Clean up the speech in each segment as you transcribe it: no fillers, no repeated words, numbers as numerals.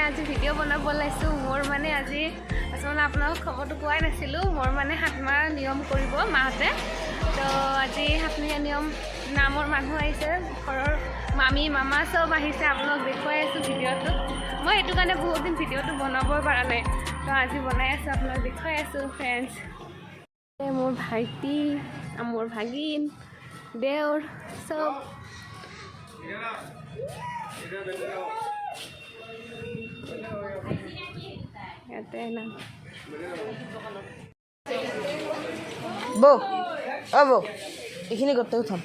আজি ভিডিঅ' বনাব ওলাইছোঁ। মোৰ মানে আজি আচলতে আপোনালোক খবৰটো পোৱাই নাছিলোঁ। মোৰ মানে হাতমাৰা নিয়ম কৰিব মাহঁতে। তো আজি হাতমাৰা নিয়ম নামৰ মানুহ আহিছে, ঘৰৰ মামী মামা চব আহিছে। আপোনালোক দেখুৱাই আছোঁ ভিডিঅ'টো। মই সেইটো কাৰণে বহুত দিন ভিডিঅ'টো বনাবই পৰা নাই, তো আজি বনাই আছোঁ, আপোনালোক দেখুৱাই আছোঁ ফ্ৰেণ্ডছ। মোৰ ভাইটি, মোৰ ভাগিন, দেউৰ চব ইয়াতে না বৌ অ বৌ এইখিনি কৰতে উঠাম।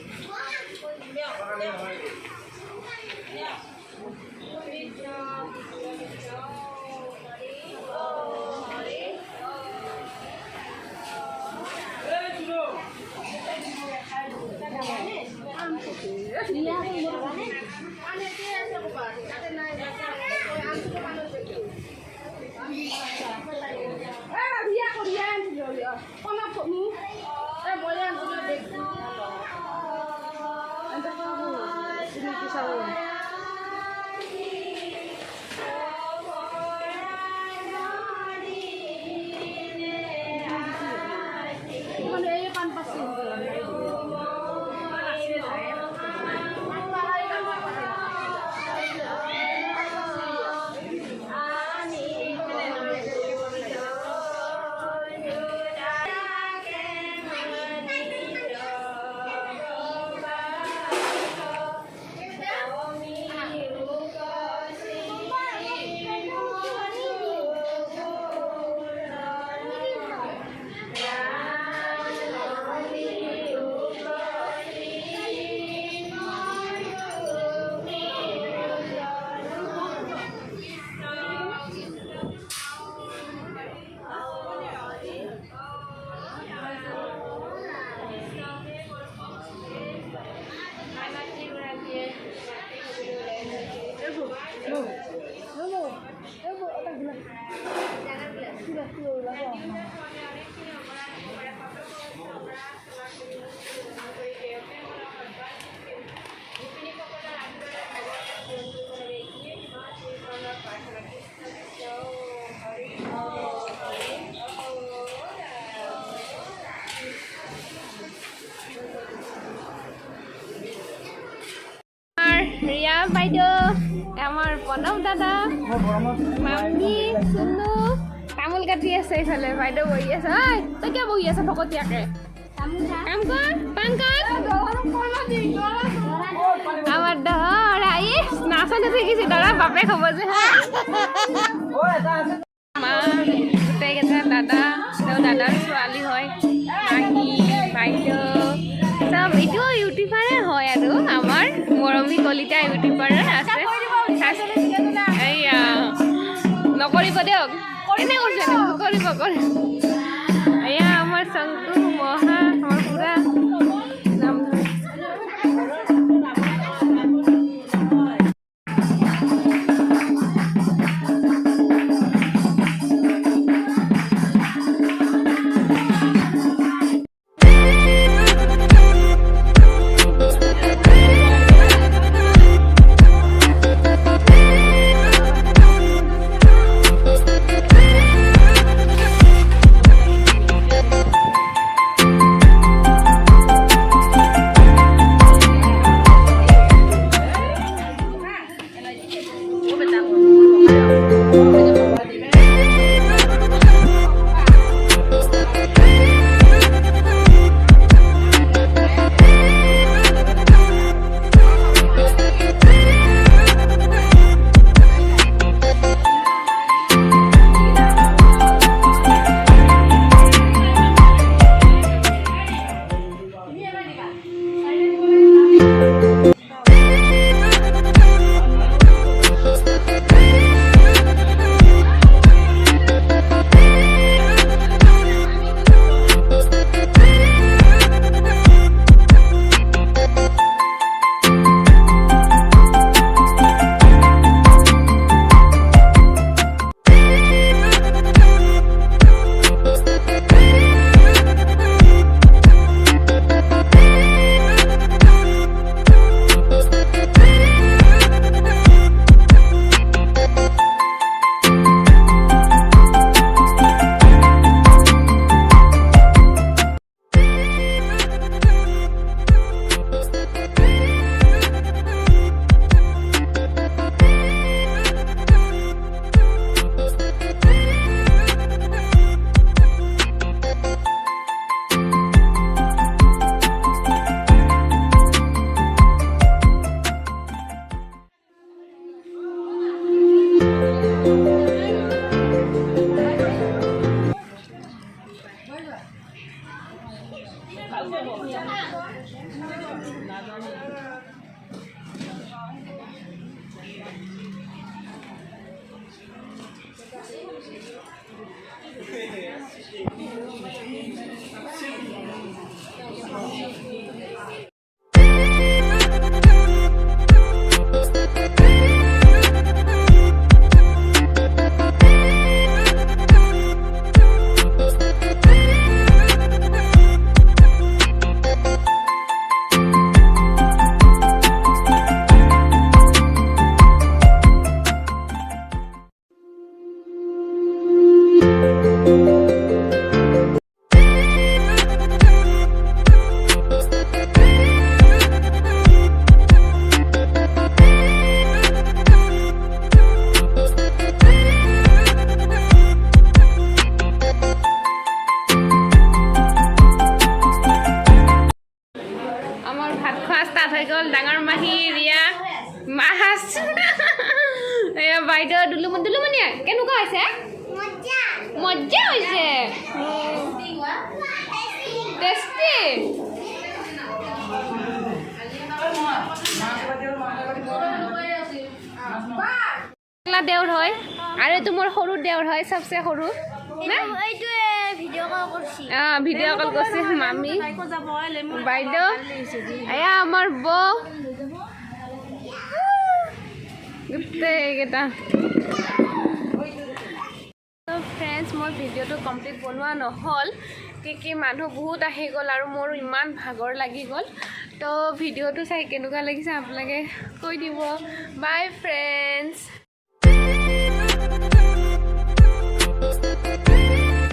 ৰিয়া বাইদেউ, আমাৰ প্ৰণৱ দাদা, মামী, চুনু তামোল কাটি আছে। এইফালে বাইদেউ বহি আছে। ঐ তই কিয় বহি আছ ফকতীয়াকে? কাম কৰ, পান কৰ। আমাৰ দৰা নাচনি শিকিছে, দৰা বাপেক হ'ব যে। মা গোটেইকেইটা দাদা, তেওঁ দাদাৰ ছোৱালী হয়, মাহী বাইদেউ চব। এইটো ইউটিউবাৰে হয় আৰু আমাৰ মৰমী কলিতা ইউটিউবাৰে আছে। এইয়া নকৰিব দিয়ক, এনে কৰিছে কৰিব কৰে। এয়া আমাৰ চংকু মহা, আমাৰ পুৰা নাম খোৱা ষ্টাৰ্ট হৈ গ'ল ডাঙৰ মাহী ৰিয়া মাছ এয়া বাইদেউ দুলুমণিয়া কেনেকুৱা হৈছে মজা হৈছে টেষ্টি দেউৰ হয় আৰু এইটো মোৰ সৰু দেউৰ হয় চবচে সৰু ভিডিঅ' কল কৰিছে মামী বাইদেউ এয়া আমাৰ বৌ গোটেইকেইটা ফ্ৰেণ্ডছ মোৰ ভিডিঅ'টো কমপ্লিট বনোৱা নহ'ল কি মানুহ বহুত আহি গ'ল আৰু মোৰ ইমান ভাগৰ লাগি গ'ল তো ভিডিঅ'টো চাই কেনেকুৱা লাগিছে আপোনালোকে কৈ দিব বাই ফ্ৰেণ্ডছ